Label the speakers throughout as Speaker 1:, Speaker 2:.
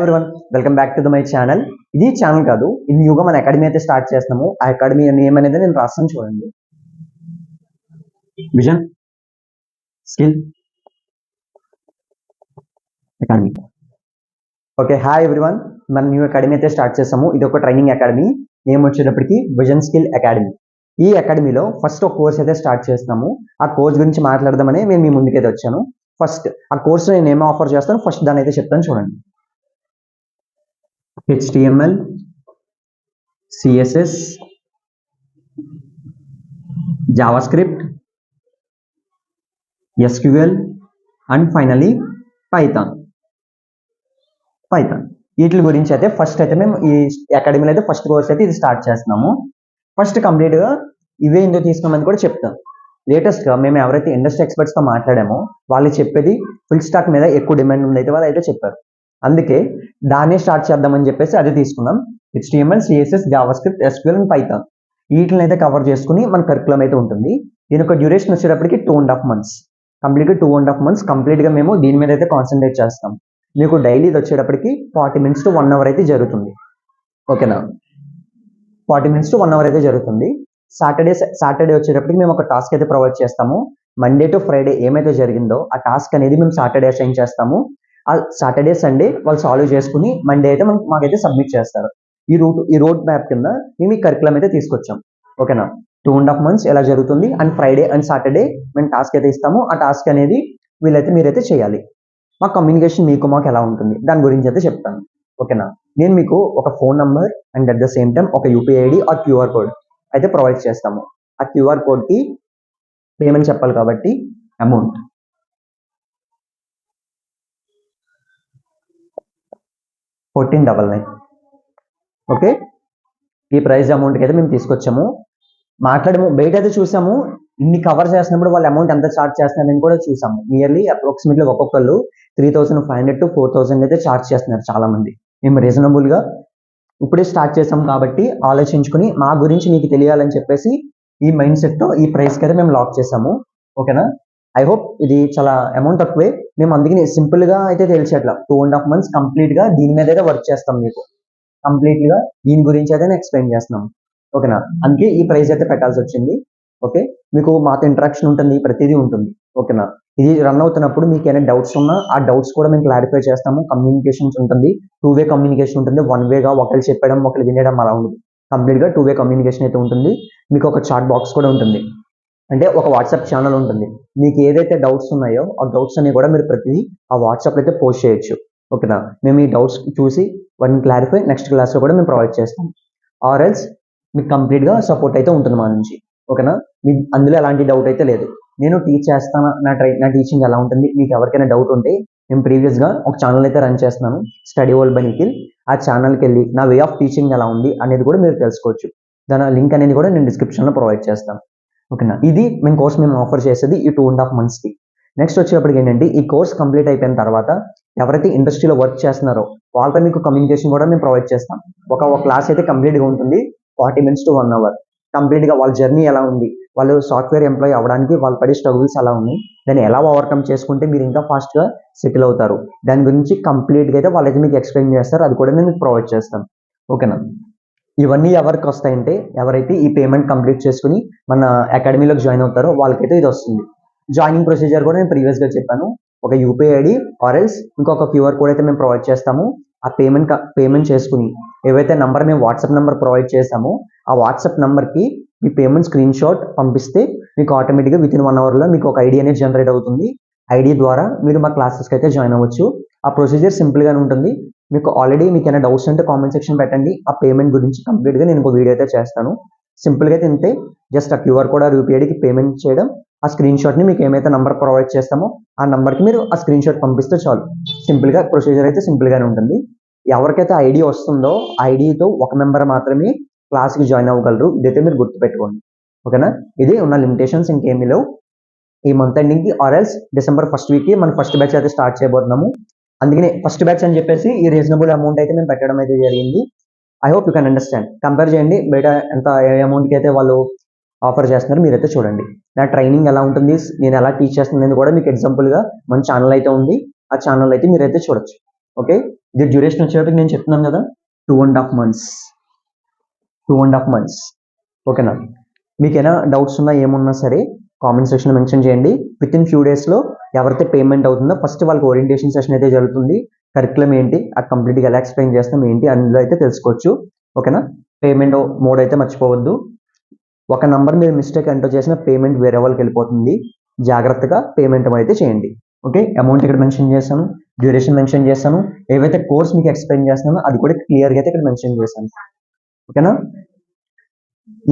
Speaker 1: Everyone welcome back to my channel. ఇది channel కాదు, ఇది న్యూగా మన అకాడమీ అయితే స్టార్ట్ చేస్తున్నాము. ఆ అకాడమీ నేమ్ అనేది నేను రాస్తాను చూడండి. Vision skill academy. Okay, hi everyone. మన న్యూ అకాడమీ అయితే స్టార్ట్ చేస్తాము. ఇది ఒక ట్రైనింగ్ అకాడమీ. నేమ్ వచ్చేటప్పటికి విజన్ స్కిల్ అకాడమీ. ఈ అకాడమీలో ఫస్ట్ ఒక కోర్స్ అయితే స్టార్ట్ చేస్తున్నాము. ఆ కోర్స్ గురించి మాట్లాడదామని నేను మీ ముందుకైతే వచ్చాను. ఫస్ట్ ఆ కోర్స్ నేను ఏమో ఆఫర్ చేస్తాను, ఫస్ట్ దాని అయితే చెప్తాను చూడండి. HTML, CSS, JavaScript, SQL and finally Python. వీటి గురించి అయితే ఫస్ట్ అయితే మేము ఈ అకాడమీలో అయితే ఫస్ట్ కోర్స్ అయితే ఇది స్టార్ట్ చేస్తున్నాము. ఫస్ట్ కంప్లీట్గా ఇవే ఎందుకు తీసుకున్నామని కూడా చెప్తాం. లేటెస్ట్గా మేము ఎవరైతే ఇండస్ట్రీ ఎక్స్పర్ట్స్తో మాట్లాడామో వాళ్ళు చెప్పేది ఫుల్ స్టాక్ మీద ఎక్కువ డిమాండ్ ఉందైతే వాళ్ళు అయితే చెప్పారు. అందుకే దాన్ని స్టార్ట్ చేద్దామని చెప్పేసి అది తీసుకున్నాం. HTML, CSS, JavaScript, SQL and Python వీటిని అయితే కవర్ చేసుకుని మన కరికులం అయితే ఉంటుంది. దీని యొక్క డ్యూరేషన్ వచ్చేటప్పటికి 2.5 months. కంప్లీట్గా 2.5 months కంప్లీట్గా మేము దీని మీద అయితే కాన్సన్ట్రేట్ చేస్తాం. మీకు డైలీ ఇది వచ్చేటప్పటికి 40 minutes to 1 hour అయితే జరుగుతుంది. ఓకేనా, 40 minutes to 1 hour అయితే జరుగుతుంది. సాటర్డే వచ్చేటప్పటికి మేము ఒక టాస్క్ అయితే ప్రొవైడ్ చేస్తాము. మండే టు ఫ్రైడే ఏమైతే జరిగిందో ఆ టాస్క్ అనేది మేము సాటర్డే అసైన్ చేస్తాము. ఆ సాటర్డే సండే వాళ్ళు సాల్వ్ చేసుకుని మండే అయితే మాకైతే సబ్మిట్ చేస్తారు. ఈ రోడ్ మ్యాప్ కింద మేము ఈ కరికులం అయితే తీసుకొచ్చాం. ఓకేనా, 2.5 months ఎలా జరుగుతుంది అండ్ ఫ్రైడే అండ్ సాటర్డే మేము టాస్క్ అయితే ఇస్తాము. ఆ టాస్క్ అనేది మీరైతే చేయాలి. మా కమ్యూనికేషన్ మాకు ఎలా ఉంటుంది దాని గురించి అయితే చెప్తాను. ఓకేనా, నేను మీకు ఒక phone number and at the same time ఒక UPI ID or QR code అయితే ప్రొవైడ్ చేస్తాము. ఆ QR కోడ్కి పేమెంట్ చెప్పాలి కాబట్టి అమౌంట్ 1499. ఓకే, ఈ ప్రైస్ అమౌంట్కి అయితే మేము తీసుకొచ్చాము. మాట్లాడము బయట అయితే చూసాము. ఇన్ని కవర్ చేసినప్పుడు వాళ్ళు అమౌంట్ ఎంత ఛార్జ్ చేస్తున్నారని కూడా చూసాము. నియర్లీ అప్రాక్సిమేట్లీ ఒక్కొక్కళ్ళు 3500 to 4000 అయితే ఛార్జ్ చేస్తున్నారు చాలా మంది. మేము రీజనబుల్గా ఇప్పుడే స్టార్ట్ చేసాం కాబట్టి ఆలోచించుకుని మా గురించి మీకు తెలియాలని చెప్పేసి ఈ మైండ్ సెట్తో ఈ ప్రైస్కి అయితే మేము లాక్ చేసాము. ఓకేనా, ఐ హోప్ ఇది చాలా అమౌంట్ తక్కువే. మేము అందుకని సింపుల్గా అయితే తెలిసేట్లా 2.5 months కంప్లీట్గా దీని మీద అయితే వర్క్ చేస్తాం. మీకు కంప్లీట్గా దీని గురించి అయితే ఎక్స్ప్లెయిన్ చేస్తున్నాం. ఓకేనా, అందుకే ఈ ప్రైస్ అయితే పెట్టాల్సి వచ్చింది. ఓకే, మీకు మాతో ఇంటరాక్షన్ ఉంటుంది, ప్రతిదీ ఉంటుంది. ఓకేనా, ఇది రన్ అవుతున్నప్పుడు మీకు ఏమైనా డౌట్స్ ఉన్నా ఆ డౌట్స్ కూడా మేము క్లారిఫై చేస్తాము. కమ్యూనికేషన్స్ ఉంటుంది, 2-way కమ్యూనికేషన్ ఉంటుంది. 1-wayగా ఒకరు చెప్పడం ఒకరు వినడం అలా ఉండదు. కంప్లీట్గా 2-way కమ్యూనికేషన్ అయితే ఉంటుంది. మీకు ఒక చాట్ బాక్స్ కూడా ఉంటుంది, అంటే ఒక వాట్సాప్ ఛానల్ ఉంటుంది. మీకు ఏదైతే డౌట్స్ ఉన్నాయో ఆ డౌట్స్ అన్ని కూడా మీరు ప్రతిదీ ఆ వాట్సాప్లో అయితే పోస్ట్ చేయొచ్చు. ఓకేనా, మేము ఈ డౌట్స్ చూసి వాటిని క్లారిఫై నెక్స్ట్ క్లాస్లో కూడా మేము ప్రొవైడ్ చేస్తాం. ఆర్ ఎల్స్ మీకు కంప్లీట్గా సపోర్ట్ అయితే ఉంటుంది మా నుంచి. ఓకేనా, మీకు అందులో ఎలాంటి డౌట్ అయితే లేదు. నేను టీచ్ చేస్తాను, నా టీచింగ్ ఎలా ఉంటుంది, మీకు ఎవరికైనా డౌట్ ఉంటే నేను ప్రీవియస్గా ఒక ఛానల్ అయితే రన్ చేస్తున్నాను, స్టడీ వరల్డ్ బై నిఖిల్. ఆ ఛానల్కి వెళ్ళి నా వే ఆఫ్ టీచింగ్ ఎలా ఉంది అనేది కూడా మీరు తెలుసుకోవచ్చు. దాని లింక్ అనేది కూడా నేను డిస్క్రిప్షన్లో ప్రొవైడ్ చేస్తాను. ఓకేనా, ఇది కోర్స్ మేము ఆఫర్ చేసేది ఈ 2.5 monthsకి. నెక్స్ట్ వచ్చేటప్పటికి ఏంటంటే ఈ కోర్స్ కంప్లీట్ అయిపోయిన తర్వాత ఎవరైతే ఇండస్ట్రీలో వర్క్ చేస్తున్నారో వాళ్ళతో మీకు కమ్యూనికేషన్ కూడా మేము ప్రొవైడ్ చేస్తాం. ఒక క్లాస్ అయితే కంప్లీట్గా ఉంటుంది, 40 minutes to 1 hour. కంప్లీట్గా వాళ్ళ జర్నీ ఎలా ఉంది, వాళ్ళు సాఫ్ట్వేర్ ఎంప్లాయీ అవ్వడానికి వాళ్ళు పడే స్ట్రగుల్స్ ఎలా ఉన్నాయి, దాన్ని ఎలా ఓవర్కమ్ చేసుకుంటే మీరు ఇంకా ఫాస్ట్గా సెటిల్ అవుతారు, దాని గురించి కంప్లీట్గా అయితే వాళ్ళైతే మీకు ఎక్స్ప్లెయిన్ చేస్తారు. అది కూడా నేను మీకు ప్రొవైడ్ చేస్తాను. ఓకేనా, ఇవన్నీ ఎవరికి వస్తాయంటే ఎవరైతే ఈ పేమెంట్ కంప్లీట్ చేసుకుని మన అకాడమీలోకి జాయిన్ అవుతారో వాళ్ళకైతే ఇది వస్తుంది. జాయినింగ్ ప్రొసీజర్ కూడా నేను ప్రీవియస్గా చెప్పాను. ఒక UPI ID ఆర్ ఎల్స్ ఇంకొక QR కోడ్ అయితే మేము ప్రొవైడ్ చేస్తాము. ఆ పేమెంట్ చేసుకుని ఏవైతే నెంబర్ మేము వాట్సాప్ నెంబర్ ప్రొవైడ్ చేస్తామో ఆ వాట్సాప్ నెంబర్కి మీ పేమెంట్ స్క్రీన్ షాట్ పంపిస్తే మీకు ఆటోమేటిక్గా వితిన్ 1 hourలో మీకు ఒక ID అనేది జనరేట్ అవుతుంది. ID ద్వారా మీరు మా క్లాసెస్కి అయితే జాయిన్ అవ్వచ్చు. ఆ ప్రొసీజర్ సింపుల్గానే ఉంటుంది. మీకు ఏమైనా డౌట్స్ ఉంటే కామెంట్ సెక్షన్ పెట్టండి. ఆ పేమెంట్ గురించి కంప్లీట్గా నేను ఒక వీడియో అయితే చేస్తాను. సింపుల్గా అయితే ఇంతే, జస్ట్ ఆ QR కోడ్ UPI IDకి పేమెంట్ చేయడం, ఆ స్క్రీన్ షాట్ని మీకు ఏమైతే నెంబర్ ప్రొవైడ్ చేస్తామో ఆ నెంబర్కి మీరు ఆ స్క్రీన్ షాట్ పంపిస్తే చాలు. సింపుల్గా ప్రొసీజర్ అయితే సింపుల్గానే ఉంటుంది. ఎవరికైతే ID వస్తుందో ఐడితో ఒక మెంబర్ మాత్రమే క్లాస్కి జాయిన్ అవ్వగలరు. ఇదైతే మీరు గుర్తుపెట్టుకోండి. ఓకేనా, ఇది ఉన్న లిమిటేషన్స్, ఇంకేమీ లేవు. ఈ మంత్ ఎండింగ్కి ఆర్ ఎల్స్ December 1st weekకి మనం ఫస్ట్ బ్యాచ్ అయితే స్టార్ట్ చేయబోతున్నాము. అందుకనే ఫస్ట్ బ్యాచ్ అని చెప్పేసి ఈ రీజనబుల్ అమౌంట్ అయితే మేము పెట్టడం అయితే జరిగింది. I hope you can understand. Compare చేయండి బయట ఏ అమౌంట్కి అయితే వాళ్ళు ఆఫర్ చేస్తున్నారు మీరైతే చూడండి. నా ట్రైనింగ్ ఎలా ఉంటుంది, నేను ఎలా టీచ్ చేస్తున్నాను కూడా మీకు ఎగ్జాంపుల్గా మన ఛానల్ అయితే ఉంది. ఆ ఛానల్ అయితే మీరైతే చూడొచ్చు. ఓకే, ఇది డ్యూరేషన్ వచ్చేటప్పటికి నేను చెప్తున్నాను కదా 2.5 months. 2.5 months. ఓకేనా? మీకైనా డౌట్స్ ఉన్నా ఏమున్నా సరే కామెంట్ సెక్షన్లో మెన్షన్ చేయండి. విత్ ఇన్ ఫ్యూ డేస్లో ఎవరైతే పేమెంట్ అవుతుందో ఫస్ట్ వాళ్ళకి ఓరియంటేషన్ సెషన్ అయితే జరుగుతుంది. కరికులం ఏంటి అది కంప్లీట్గా ఎలా ఎక్స్ప్లెయిన్ చేస్తాం ఏంటి అందులో అయితే తెలుసుకోవచ్చు. ఓకేనా? పేమెంట్ మోడ్ అయితే మర్చిపోవద్దు. ఒక నంబర్ మీరు మిస్టేక్ ఎంటర్ చేసిన పేమెంట్ వేరే వాళ్ళకి వెళ్ళిపోతుంది. జాగ్రత్తగా పేమెంట్ అయితే చేయండి. ఓకే, అమౌంట్ ఇక్కడ మెన్షన్ చేస్తాను, డ్యూరేషన్ మెన్షన్ చేస్తాను, ఏవైతే కోర్స్ మీకు ఎక్స్ప్లెయిన్ చేస్తున్నానో అది కూడా క్లియర్గా అయితే ఇక్కడ మెన్షన్ చేశాను. ఓకేనా?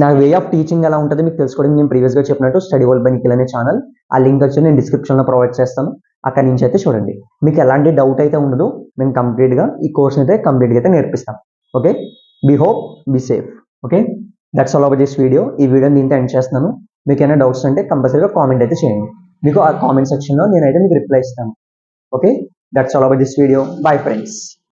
Speaker 1: నా వే ఆఫ్ టీచింగ్ ఎలా ఉంటుంది మీకు తెలుసుకోవడానికి నేను ప్రీవియస్గా చెప్పినట్టు స్టడీ వరల్డ్ బై నిఖిల్ అనే ఛానల్, ఆ లింక్ వచ్చి నేను డిస్క్రిప్షన్లో ప్రొవైడ్ చేస్తాను. అక్కడి నుంచి అయితే చూడండి. మీకు ఎలాంటి డౌట్ అయితే ఉండదు. మేము కంప్లీట్గా ఈ కోర్స్ని అయితే కంప్లీట్గా అయితే నేర్పిస్తాం. Okay, be hope be safe. Okay, that's all about this video. ఈ వీడియోని దీంతో ఎండ్ చేస్తున్నాను. మీకు ఏమైనా డౌట్స్ అంటే కంపల్సరీగా కామెంట్ అయితే చేయండి. మీకు ఆ కామెంట్ సెక్షన్లో నేనైతే మీకు రిప్లై ఇస్తాను. Okay, that's all about this video. Bye friends.